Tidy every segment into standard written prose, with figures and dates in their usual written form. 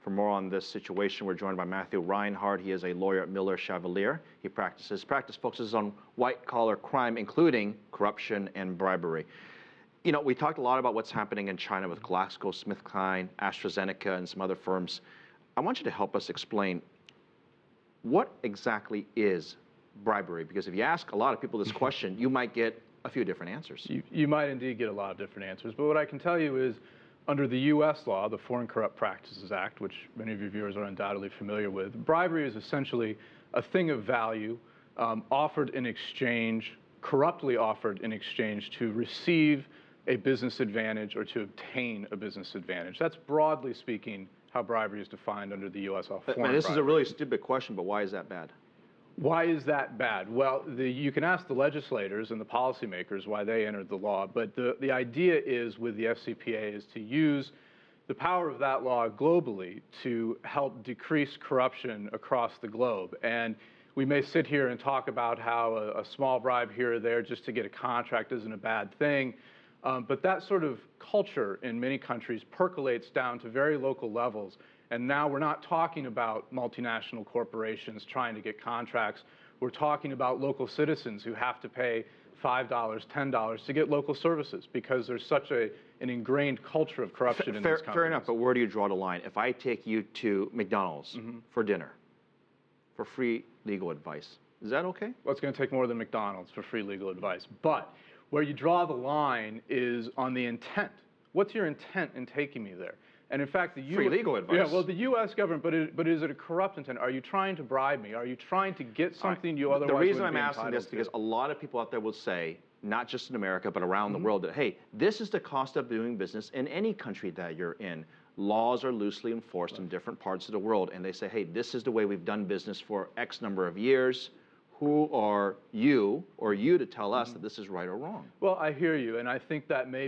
For more on this situation, we're joined by Matthew Reinhard. He is a lawyer at Miller Chevalier. His practice focuses on white-collar crime, including corruption and bribery. You know, we talked a lot about what's happening in China with GlaxoSmithKline, AstraZeneca, and some other firms. I want you to help us explain what exactly is bribery, because if you ask a lot of people this question, you might get a few different answers. You might indeed get a lot of different answers, but what I can tell you is under the U.S. law, the Foreign Corrupt Practices Act, which many of your viewers are undoubtedly familiar with, bribery is essentially a thing of value offered in exchange, corruptly offered in exchange to receive a business advantage or to obtain a business advantage. That's broadly speaking how bribery is defined under the U.S. law. This is a really stupid question, but why is that bad? Why is that bad? Well, you can ask the legislators and the policymakers why they entered the law, but the idea is with the FCPA is to use the power of that law globally to help decrease corruption across the globe. And we may sit here and talk about how a small bribe here or there just to get a contract isn't a bad thing, but that sort of culture in many countries percolates down to very local levels. And now we're not talking about multinational corporations trying to get contracts. We're talking about local citizens who have to pay $5, $10 to get local services because there's such an ingrained culture of corruption in these countries. Fair enough, but where do you draw the line? If I take you to McDonald's for dinner for free legal advice, is that okay? Well, it's going to take more than McDonald's for free legal advice. But where you draw the line is on the intent. What's your intent in taking me there? And in fact, the U.S. Free legal advice. Yeah, well, the U.S. government, but is it a corrupt intent? Are you trying to bribe me? Are you trying to get something you otherwise wouldn't be entitled to? The reason I'm asking this is because a lot of people out there will say, not just in America, but around the world, that, hey, this is the cost of doing business in any country that you're in. Laws are loosely enforced in different parts of the world, and they say, hey, this is the way we've done business for X number of years. Who are you or you to tell us that this is right or wrong? Well, I hear you, and I think that may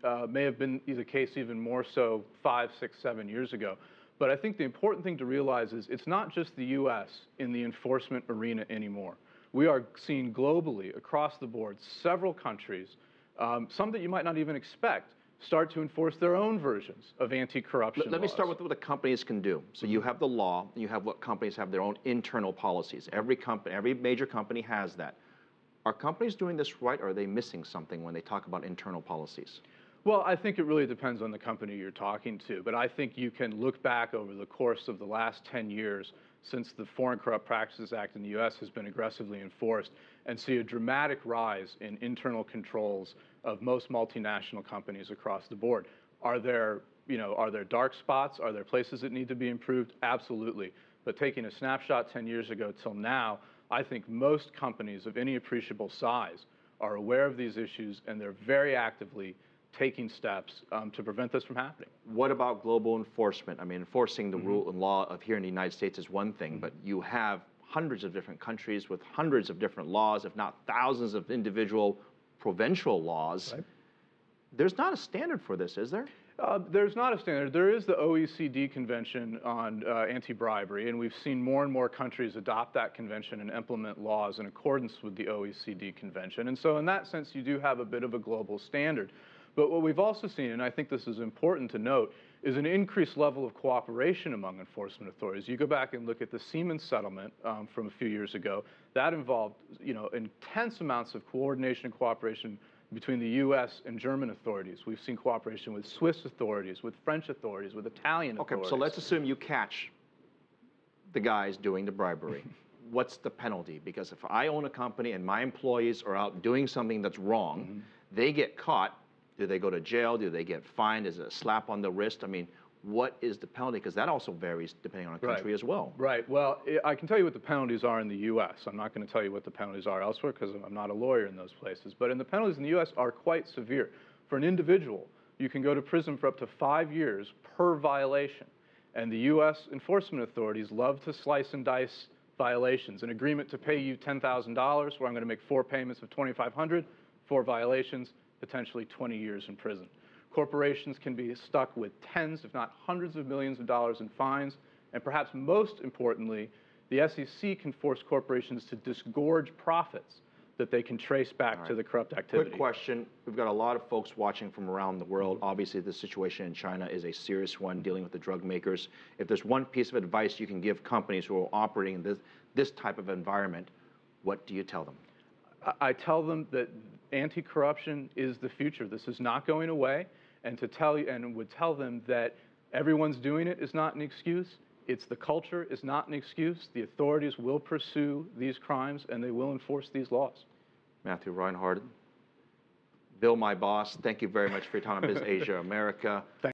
have been the case even more so 5, 6, 7 years ago. But I think the important thing to realize is it's not just the U.S. in the enforcement arena anymore. We are seeing globally, across the board, several countries, some that you might not even expect, start to enforce their own versions of anti-corruption laws. Let me start with what the companies can do. So you have the law, and you have what companies have their own internal policies. Every major company has that. Are companies doing this right, or are they missing something when they talk about internal policies? Well, I think it really depends on the company you're talking to, but I think you can look back over the course of the last 10 years since the Foreign Corrupt Practices Act in the U.S. has been aggressively enforced and see a dramatic rise in internal controls of most multinational companies across the board. Are there dark spots? Are there places that need to be improved? Absolutely. But taking a snapshot 10 years ago till now, I think most companies of any appreciable size are aware of these issues and they're very actively taking steps to prevent this from happening. What about global enforcement? I mean, enforcing the rule and law of here in the United States is one thing, but you have hundreds of different countries with hundreds of different laws, if not thousands of individual provincial laws. Right. There's not a standard for this, is there? There's not a standard. There is the OECD Convention on Anti-Bribery, and we've seen more and more countries adopt that convention and implement laws in accordance with the OECD Convention. And so in that sense, you do have a bit of a global standard. But what we've also seen, and I think this is important to note, is an increased level of cooperation among enforcement authorities. You go back and look at the Siemens settlement from a few years ago. That involved, intense amounts of coordination and cooperation between the U.S. and German authorities. We've seen cooperation with Swiss authorities, with French authorities, with Italian authorities. Okay, so let's assume you catch the guys doing the bribery. What's the penalty? Because if I own a company and my employees are out doing something that's wrong, they get caught. Do they go to jail? Do they get fined? Is it a slap on the wrist? I mean, what is the penalty? Because that also varies depending on the country as well. Right. Well, I can tell you what the penalties are in the U.S. I'm not going to tell you what the penalties are elsewhere because I'm not a lawyer in those places. But the penalties in the U.S. are quite severe. For an individual, you can go to prison for up to 5 years per violation. And the U.S. enforcement authorities love to slice and dice violations. An agreement to pay you $10,000 where I'm going to make 4 payments of $2,500, 4 violations, potentially 20 years in prison. Corporations can be stuck with tens, if not hundreds of millions of dollars in fines, and perhaps most importantly, the SEC can force corporations to disgorge profits that they can trace back to the corrupt activity. Quick question. We've got a lot of folks watching from around the world. Obviously, the situation in China is a serious one, dealing with the drug makers. If there's one piece of advice you can give companies who are operating in this type of environment, what do you tell them? I tell them that anti-corruption is the future. This is not going away, and would tell them that everyone's doing it is not an excuse. It's the culture is not an excuse. The authorities will pursue these crimes, and they will enforce these laws. Matthew Reinhard, Bill, my boss, thank you very much for your time on Biz Asia America.